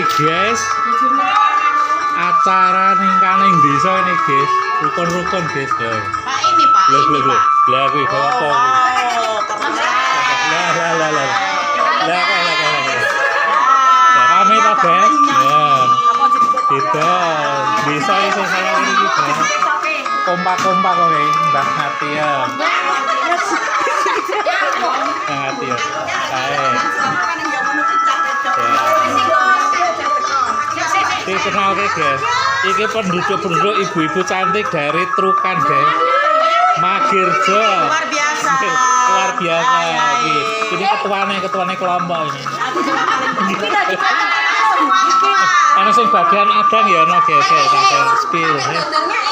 iki guys. Acara ning kaning desa ini guys. Rukun-rukun guys. Pak ini Pak. Ini Pak. Lah kuwi apa kuwi? Lah. Rame ta guys? Ya. Kita bisa iso saya ini guys. Kompak-kompak kok Mbah Hati ya. Hati ya. Ini kenal guys. Ini penduduk-penduduk ibu-ibu cantik dari Trukan guys. Magirjo. Luar biasa. Luar biasa. Ini ketuanya kelompok ini. Ana sing bagian adang ya ono guys, pakai spill.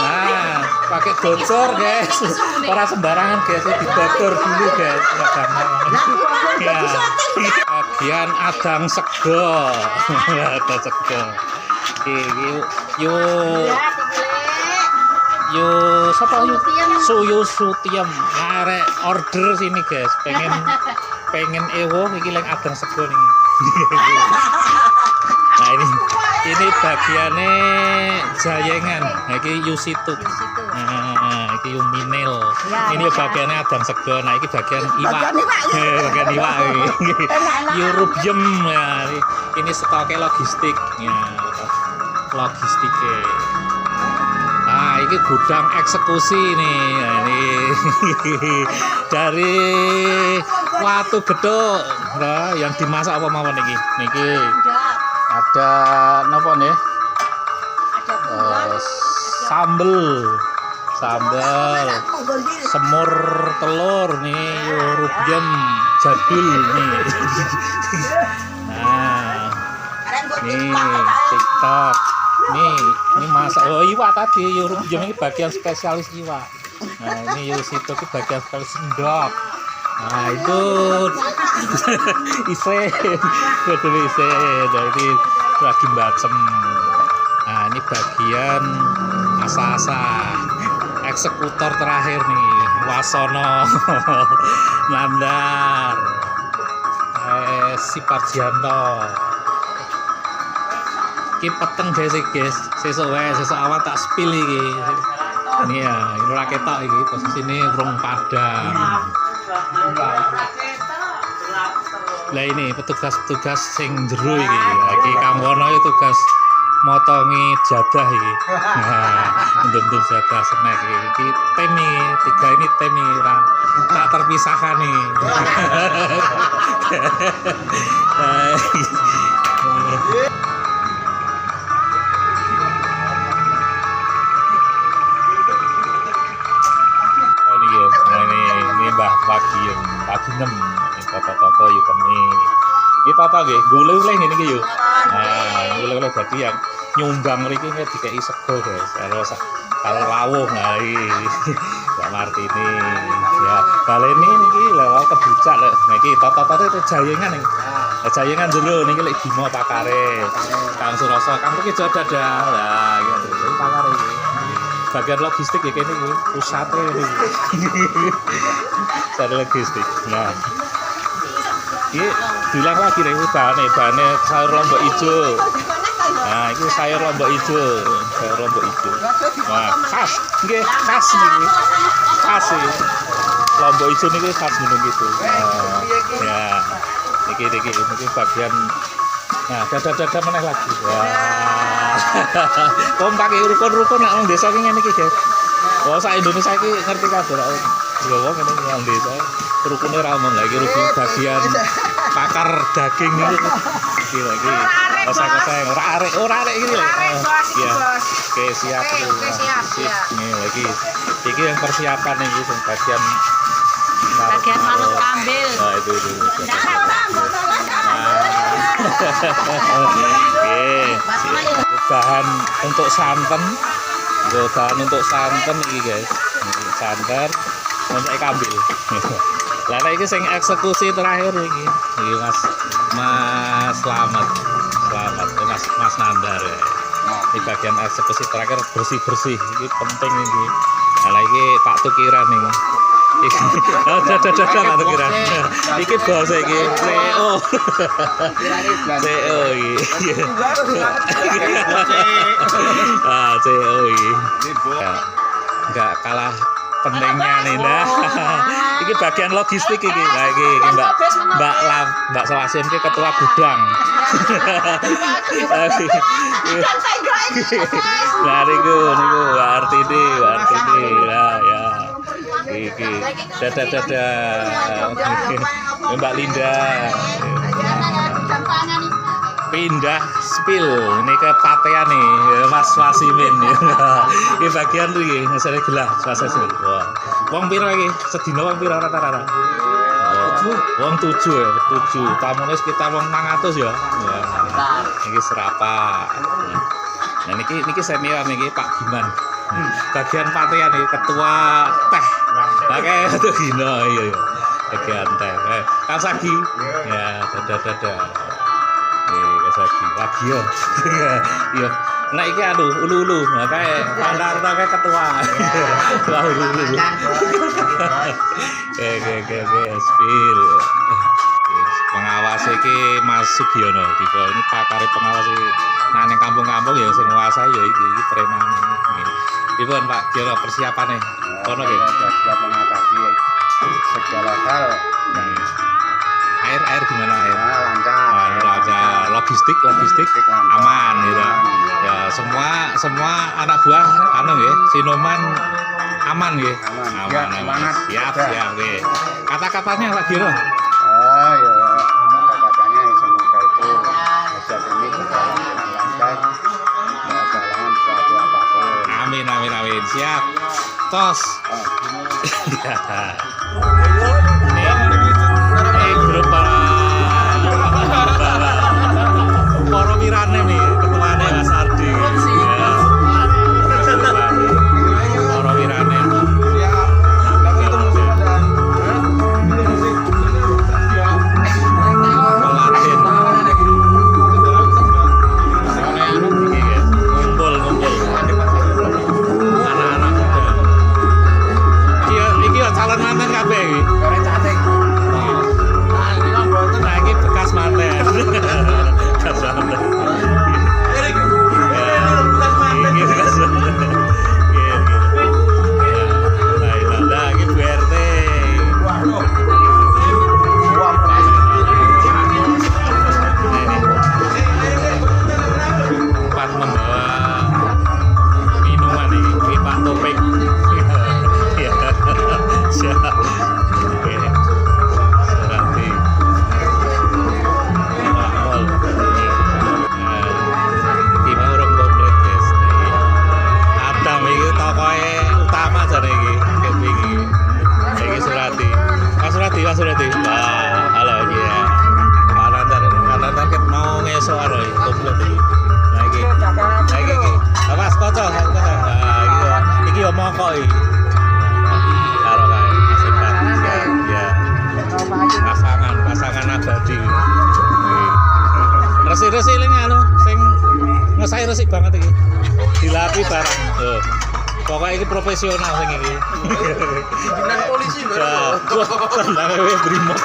Nah, pakai bocor guys. Ora sembarangan guys, dibocor dulu guys. Ya. Bagian adang sego. Ada sego. Yuk sapa yuk? Suyu Sutiem. Arek order sini guys. Pengen ewo iki lek adang sego nih. Nah ini bagiannya Jayengan. Nah ini Yusituk. Nah ini Yuminil. Ini bagiannya adang sego. Nah ini bagian iwak. Bagian iwak. Yurubium. Ya, ini stoknya logistik. Ya, logistiknya. Nah ini gudang eksekusi nih. Nah, ini dari Watu Geduk. Nah, yang dimasak apa mawon niki? Niki ada napa nih? Sambel, semur telur nih, rubyem jadul nih. Nah, nih TikTok, ini masak. Oh iwak tadi, rubyem ini bagian spesialis iwak. Nah ini Yusito ini bagian spesialis endok. Nah itu isen, betul isen. Jadi lagi bacem. Nah ini bagian asa-asa eksekutor terakhir nih, Wasono, Nandar, Siparjianto. Ki peteng guys, sesuk awan tak spill iki. Ini ya, ini raketok iki posisine urung padang. Lah ini petugas-petugas sing jero iki. Iki Kang Wono iki tugas motongi jadah iki. Nah, ndem-ndem jadah snack iki. Tim iki, 3 ini tim iki ora tak terpisahkan nih. Pagi 6 toto-toto yuk kami ini toto nggih gule-gule ngene iki yo. Nah gule-gule dadi yang nyumbang mriki dikai sego guys kalau rawuh. Nah iki Mbak Martini ya baleni niki lewat kebucak lek niki toto-toto itu Jayengan nih. Jayengan dulu niki lek Bimo pakare Kang Suroso Kang iki jodoh dah lah gitu pakare iki bagian logistik ya kene iki pusate iki. Dari logistik. Nah, ini bilang lagi nih bahannya sayur lombok hijau. Nah, ini sayur lombok hijau, Nah, khas, ini khas nih, khas sih. Lombok hijau ini khas minum gitu. Nah, ya, ini bagian. Nah, dada meneh lagi. Wah, kompak rukun-rukun nak desa ini nih guys. Wah, sa Indonesia ini ngerti kabeh. Ya wong ngene nang desa rukune ra omong lagi rukun bagian pakar daging iki lagi kosek-kosek ora arek iki lho. Ya. Oke, siap. Ini lagi. Iki yang persiapan iki sing bagian manuk kambil. Nah, itu. Oke. Bahan untuk santen. Iki guys. Santen untuk kambil. Lah iki sing eksekusi terakhir iki. Iki Mas Slamet. Mas Nandar ya. Di bagian eksekusi terakhir bersih-bersih iki penting iki. Lah iki Pak Tukiran iki. Dadah tak kira. Iki bos iki CEO. CEO iki. Ah, CEO iki. Enggak kalah pentingnya nih nah. Iki bagian logistik iki. Nah iki Mbak Selasim ki ketua gudang. Nah niku Mbak Artini lah ya. Iki dadah Mbak Linda. Pindah spill ini ke patean nih Mas Wasimin. Ini bagian tuh iki ngesere gelah Selasa sih. Wah. Wong piro iki? Sedina wong piro rata-rata? Wong 7 ya, 7. Tamune sekitar wong 600 ya. Wah. Iki serapat. Nah niki senior niki Pak Giman. Bagian patean iki ketua teh. Pakai itu Gino iya. Bagian teh. Kang Sagi. Ya, dadah. Kasagi lagi yo. Iya. Nah iki ulu-ulu. Nah kae Pandarta kae ketua. Ketua ulu-ulu. Spill. Pengawas iki Mas Sugiono. Tipe ini pakar pengawas iki. Nah ning kampung-kampung ya sing nguasai ya iki preman iki. Dipun Pak Giono persiapane. Kono nggih. Siap mengatasi segala hal. Air gimana air? Lancar. Logistik aman gitu. Ya semua anak buah nggih, Sinoman aman nggih. Aman. Siap nggih. Kata-katanya lagi loh. Oh ya, kata-katanya semoga itu hajat ini berjalan dengan lancar. Enggak halangan suatu apapun. Amin. Siap. Tos. Ini grup para wirane nih, ketuane Mas Ardi. Para wirane. Ngumpul. Anak-anak muda. Iki calon manten kabeh iki. Nah, ini bekas manten. Bekas manten. Ini bekas manten. Nah, ini Bu RT. Pan membawa minuman ini Pak Topik. Ya, siap. Oke. Serati. Iki mau urung komplit, guys. Adam iki tokoe utama jane iki. Iki. Iki Surati. Mas Surati. Wah, halo ya. Panantan ket mau ngesok aro iki komplit iki. Nah iki. Mas Koco. Nah, iki yo moko iki. Karo kae asipat. Ya. Pasangan abadi. Resik-resik ling anu sing ngesai resik banget iki. Dilapi bareng. Oh. Pokoknya ini profesional sing iki. Dengan polisi lho. Tenang wae brimob.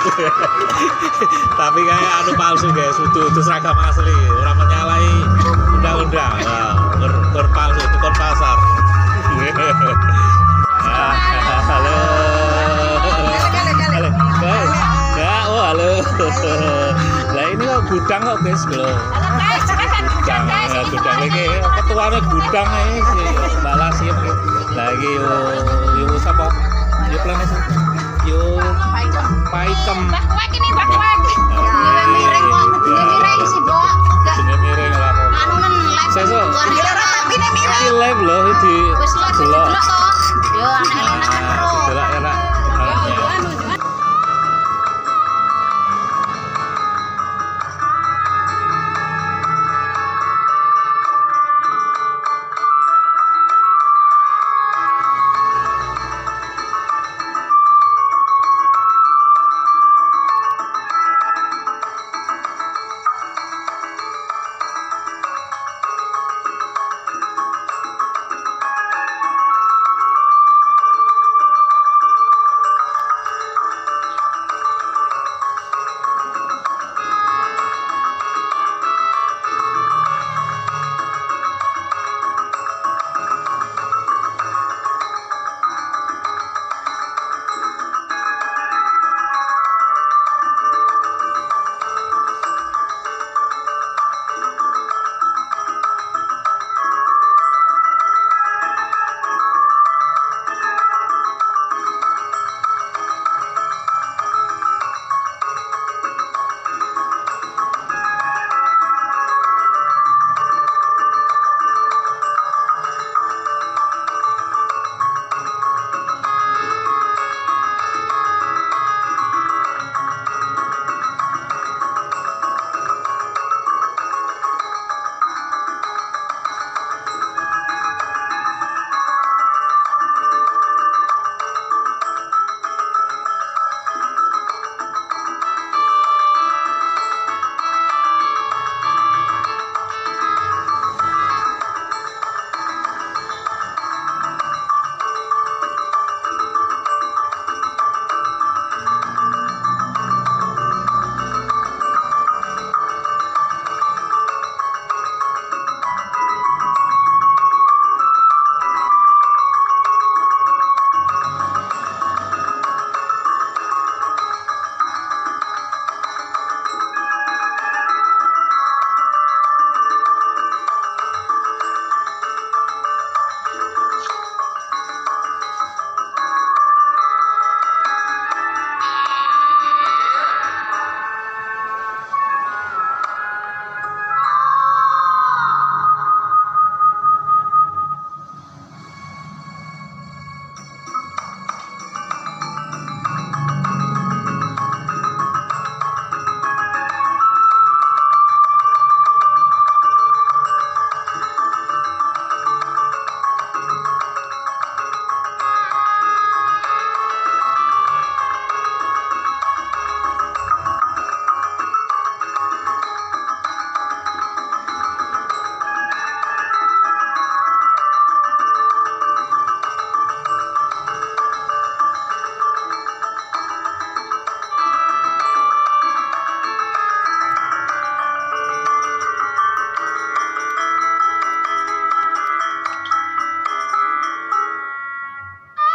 Tapi kayak anu palsu guys, itu seragam asli, ora menyalahi undang-undang. Kur palsu itu kur pasar. Halo. Halo. Lah ini kok gudang kok guys lho. Gudang iki ketuane gudang iki Mbak Lasim. Lah iki yo sapa? Yo planet. Yo Paikem. Bakwek ini bakwek. Miring kok. Miring sih, Bok. Jenenge miring lah. Anunen live. Sesuk. Tapi ini miring. Iki live lho di Wis live delok to. Yo anak-anak